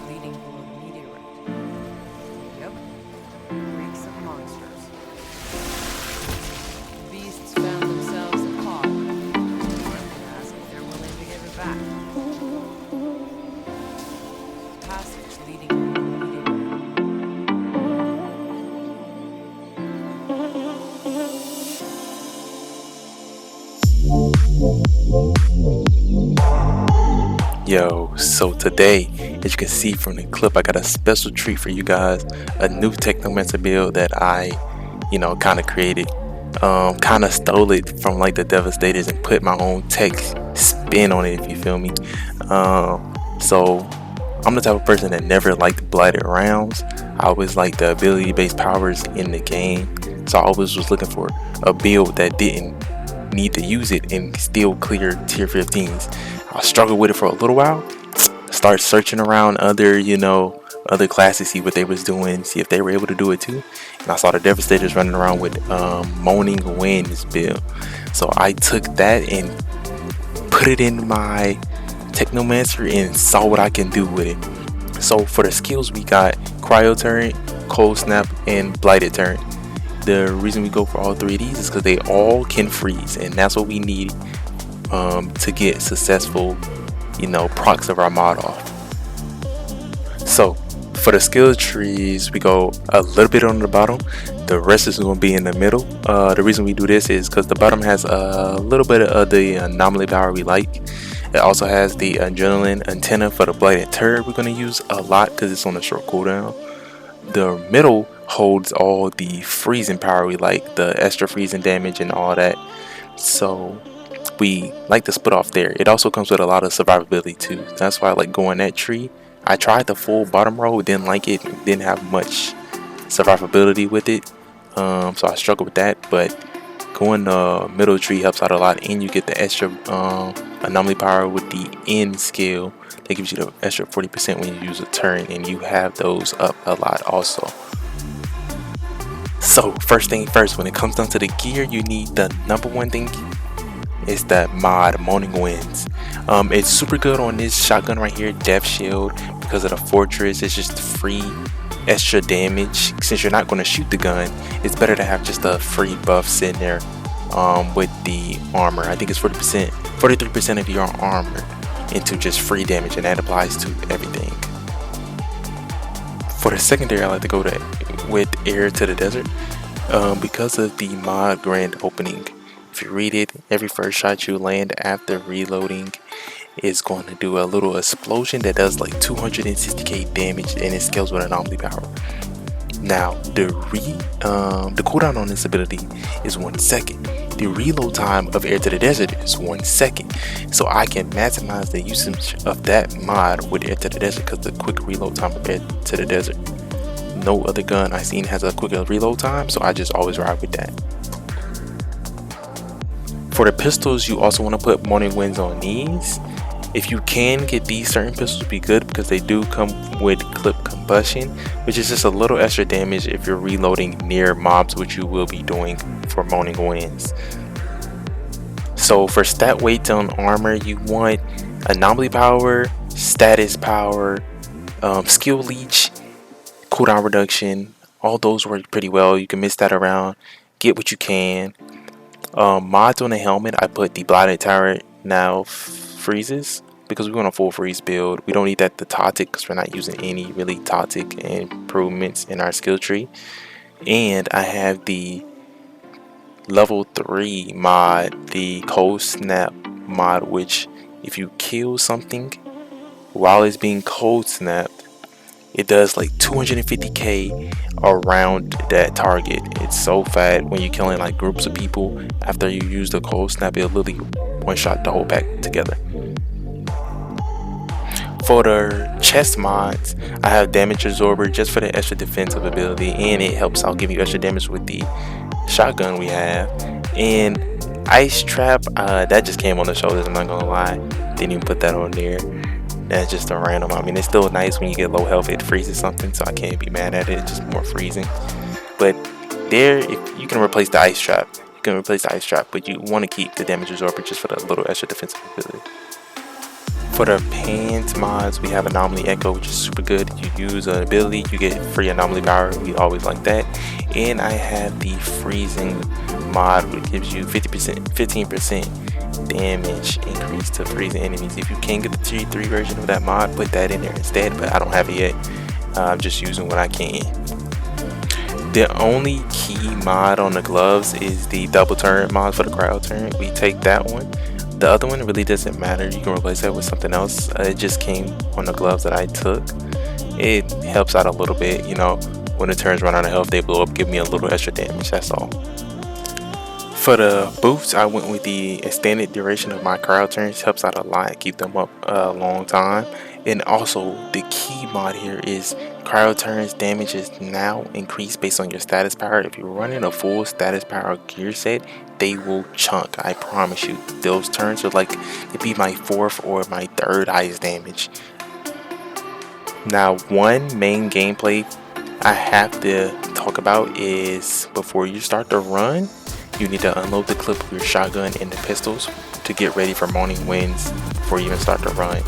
leading to a meteorite. Yep, reeks of monsters. The beasts found themselves a pod. And ask if they're willing to give it back. Passage leading to a meteorite. Yo, so today, as you can see from the clip, I got a special treat for you guys. A new Technomancer build that I, kind of created. Kind of stole it from like the Devastators and put my own tech spin on it, if you feel me. So I'm the type of person that never liked Blighted Rounds. I always liked the ability-based powers in the game. So I always was looking for a build that didn't need to use it and still clear tier 15s. I struggled with it for a little while. Start searching around other classes, see what they was doing, see if they were able to do it too. And I saw the Devastators running around with Moaning Winds build. So I took that and put it in my Technomancer and saw what I can do with it. So for the skills, we got Cryo Turret, Cold Snap, and Blighted Turret. The reason we go for all three of these is because they all can freeze, and that's what we need to get successful procs of our mod off. So for the skill trees, we go a little bit on the bottom, the rest is going to be in the middle. The reason we do this is because the bottom has a little bit of the anomaly power we like. It also has the adrenaline antenna for the Blighted Turret we're going to use a lot because it's on a short cooldown. The middle holds all the freezing power we like, the extra freezing damage and all that. So we like to split off there. It also comes with a lot of survivability too. That's why I like going that tree. I tried the full bottom row, didn't like it, didn't have much survivability with it. So I struggled with that, but going the middle tree helps out a lot, and you get the extra anomaly power with the end skill that gives you the extra 40% when you use a turn, and you have those up a lot also. So first thing first, when it comes down to the gear, you need the number one thing is that mod Moaning Winds. It's super good on this shotgun right here, Death Shield, because of the fortress. It's just free extra damage. Since you're not going to shoot the gun, it's better to have just a free buff sitting there with the armor. I think it's 43% of your armor into just free damage, and that applies to everything. For the secondary, I like to go with Air to the Desert because of the mod grand opening. If you read it, every first shot you land after reloading is going to do a little explosion that does like 260k damage, and it scales with anomaly power. Now the cooldown on this ability is 1 second. The reload time of Air to the Desert is 1 second. So I can maximize the usage of that mod with Air to the Desert because the quick reload time of Air to the Desert. No other gun I've seen has a quicker reload time, so I just always ride with that. For the pistols, you also want to put Moaning Winds on these. If you can get these certain pistols, be good because they do come with clip combustion, which is just a little extra damage if you're reloading near mobs, which you will be doing for Moaning Winds. So for stat weights on armor, you want anomaly power, status power, skill leech, cooldown reduction. All those work pretty well. You can mix that around, get what you can. Mods on the helmet, I put the Blighted Turret now freezes because we want a full freeze build. We don't need that the toxic because we're not using any really toxic improvements in our skill tree. And I have the level 3 mod, the Cold Snap mod, which if you kill something while it's being cold snapped, it does like 250k around that target. It's so fat when you're killing like groups of people. After you use the cold snap, it'll literally one shot the whole pack together. For the chest mods, I have Damage Absorber just for the extra defensive ability, and it helps out give you extra damage with the shotgun we have. And Ice Trap, that just came on the shoulders, I'm not gonna lie. Didn't even put that on there. That's just a random. I mean, it's still nice when you get low health, it freezes something, so I can't be mad at it. It's just more freezing. But there, if you can replace the Ice Trap, but you want to keep the Damage Absorber just for the little extra defensive ability. For the pants mods, we have Anomaly Echo, which is super good. You use an ability, you get free anomaly power. We always like that. And I have the freezing mod, which gives you 15% damage increase to freezing enemies. If you can get the Tier 3 version of that mod, put that in there instead, but I don't have it yet. I'm just using what I can. The only key mod on the gloves is the double turn mod for the crowd turn. We take that one. The other one really doesn't matter. You can replace that with something else. It just came on the gloves that I took. It helps out a little bit, you know, when the turns run out of health, they blow up, give me a little extra damage, that's all. For the boots, I went with the extended duration of my crowd turns. Helps out a lot, keep them up a long time. And also, the key mod here is crowd turns damage is now increased based on your status power. If you're running a full status power gear set, they will chunk. I promise you. Those turns are like, it'd be my 4th or my 3rd highest damage. Now, one main gameplay I have to talk about is before you start the run, you need to unload the clip of your shotgun and the pistols to get ready for morning winds before you even start the run.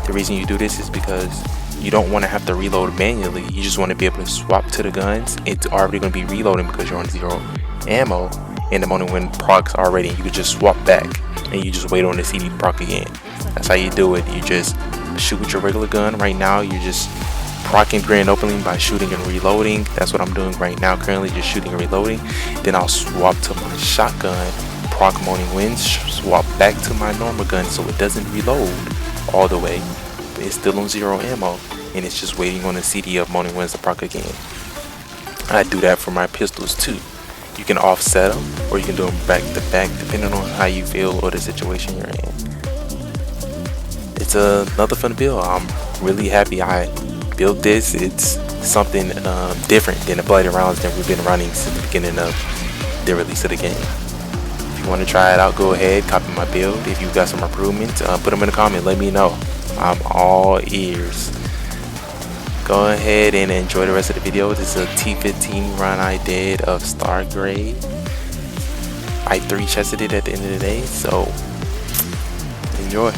The reason you do this is because you don't want to have to reload manually. You just want to be able to swap to the guns. It's already going to be reloading because you're on 0 ammo and the morning wind procs already. You could just swap back and you just wait on the CD to proc again. That's how you do it. You just shoot with your regular gun. Right now you're just procking grand opening by shooting and reloading. That's what I'm doing right now, currently just shooting and reloading. Then I'll swap to my shotgun, proc morning winds, swap back to my normal gun so it doesn't reload all the way. It's still on 0 ammo and it's just waiting on the CD of morning winds to proc again. I do that for my pistols too. You can offset them or you can do them back to back depending on how you feel or the situation you're in. It's another fun build. I'm really happy I built this. It's something different than the Blighted Rounds that we've been running since the beginning of the release of the game. If you want to try it out, go ahead, copy my build. If you got some improvements, put them in the comment, let me know. I'm all ears. Go ahead and enjoy the rest of the video. This is a T15 run I did of Star Grade. I 3-chested it at the end of the day, so enjoy.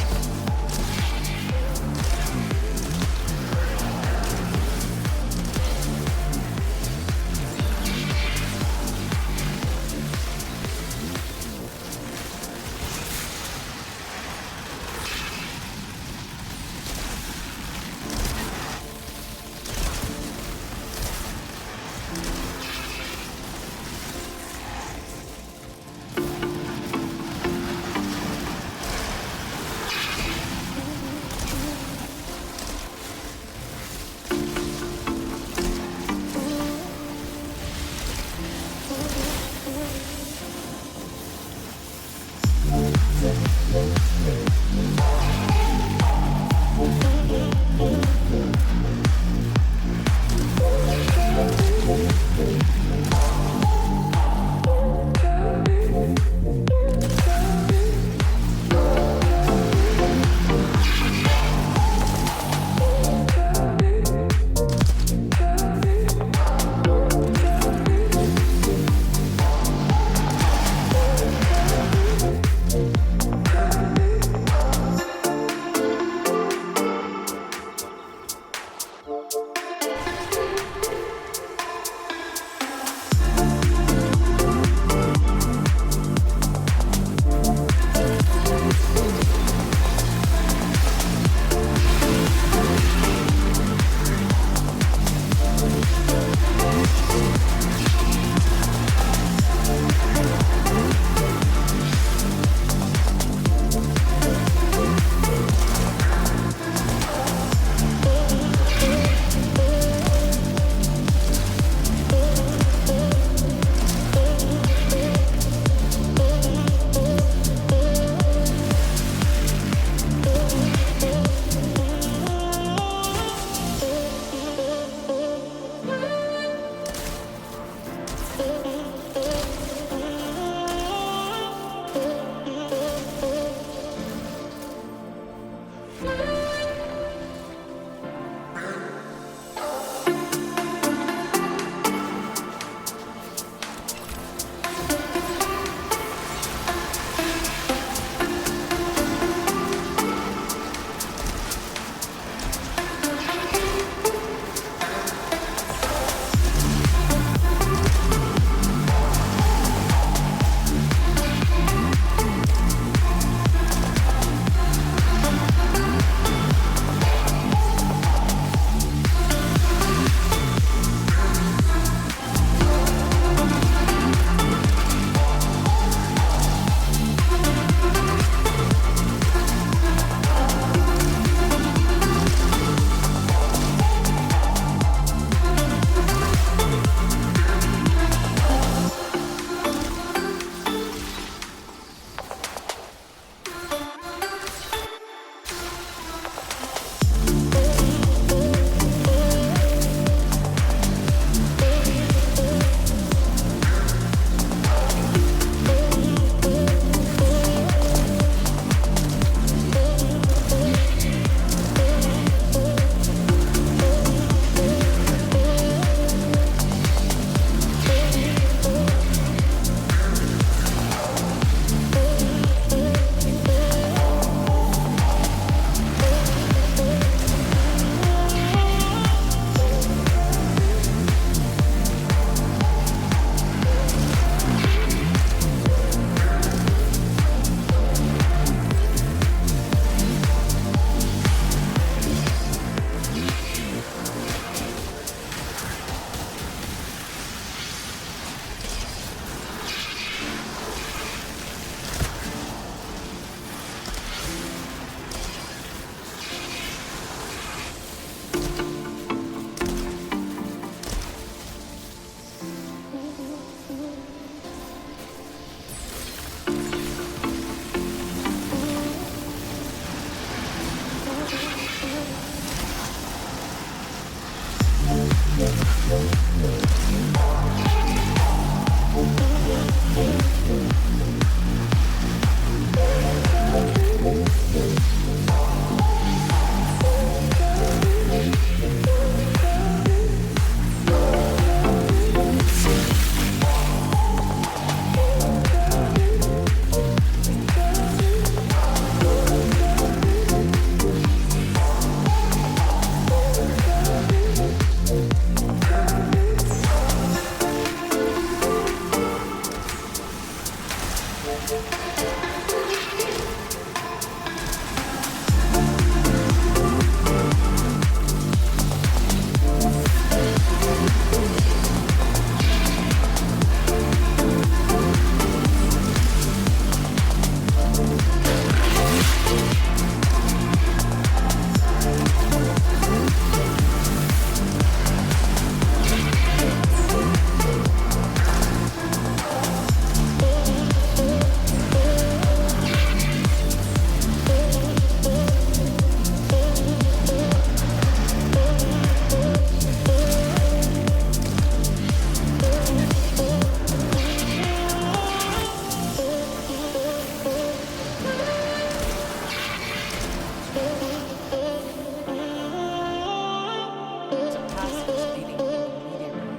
It's a passage leading to the immediate room.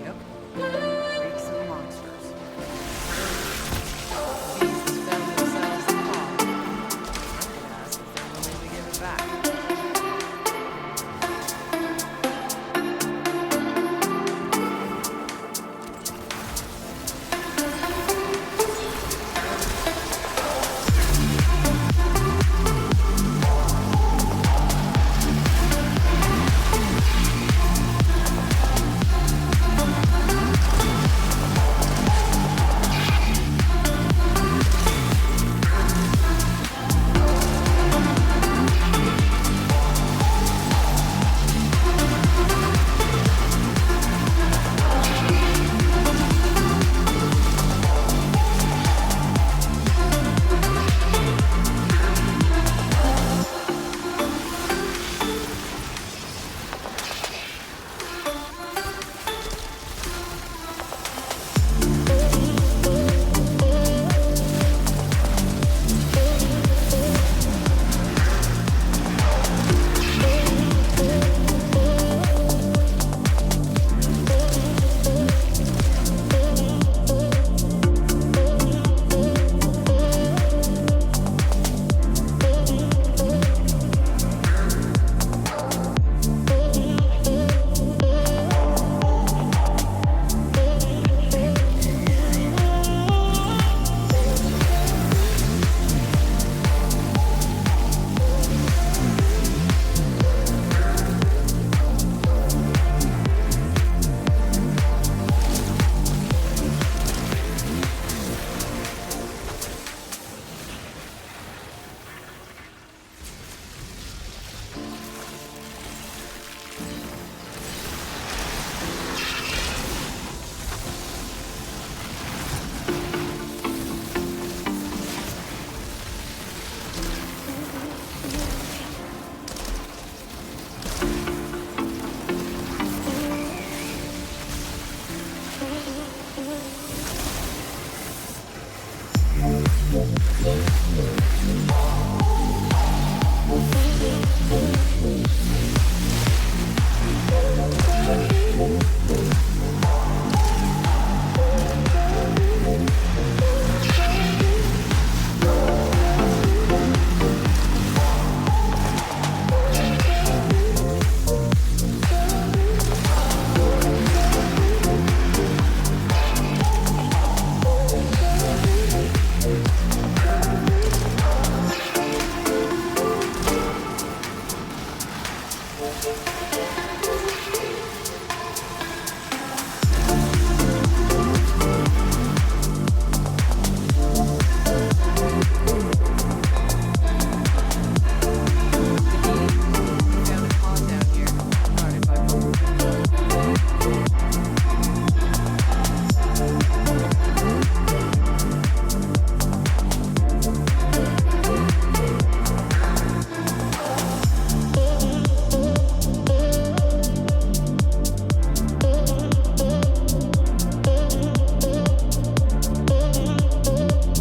Yep. Freaks and monsters. Beasts found themselves in fog. I could ask if they're willing to give it back.